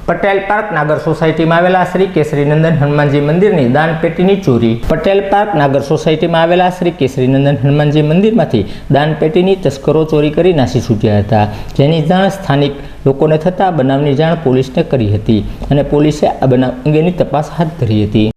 Patel park નાગર સોસાયટીમાં આવેલા શ્રી કેસરીનંદન હનુમાનજી મંદિરની દાનપેટીની ચોરી। પટેલ પાર્ક નાગર સોસાયટીમાં આવેલા શ્રી કેસરીનંદન હનુમાનજી મંદિરમાંથી દાનપેટીની તસ્કરો ચોરી કરી નાસી છૂટ્યા હતા, જેની જાણ સ્થાનિક લોકોને થતાં બનાવની જાણ પોલીસને કરી હતી અને પોલીસે આ બનાવ અંગેની તપાસ હાથ ધરી હતી।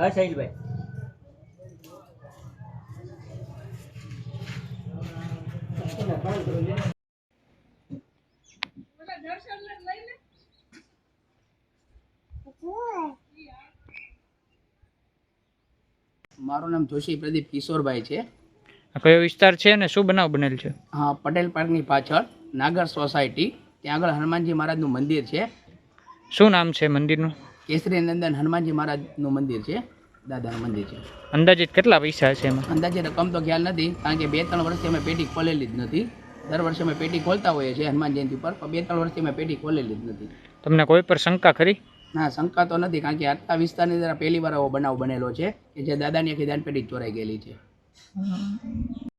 હા સાહિલભાઈ, મારું નામ જોશી પ્રદીપ કિશોરભાઈ છે। કયો વિસ્તાર છે અને શું બનાવ બનેલ છે? હા, પટેલ પાર્કની પાછળ નાગર સોસાયટી, ત્યાં આગળ હનુમાનજી મહારાજનું મંદિર છે। શું નામ છે મંદિરનું? કેસરીનંદન હનુમાનજી મહારાજનું મંદિર છે, દાદાનું મંદિર છે। અંદાજિત કેટલા પૈસા છે એમાં? અંદાજે રકમ તો ખ્યાલ નથી, કારણ કે 2-3 વર્ષથી અમે પેટી ખોલેલી જ નથી। દર વર્ષે અમે પેટી ખોલતા હોઈએ છીએ હનુમાન જયંતિ પર, પણ 2-3 વર્ષથી અમે પેટી ખોલેલી જ નથી। તમને કોઈ પર શંકા ખરી? ના, શંકા તો નથી, કારણ કે આટલા વિસ્તારની અંદર પહેલી વાર આવો બનાવ બનેલો છે કે જે દાદાની આખી દાનપેટી ચોરાઈ ગયેલી છે।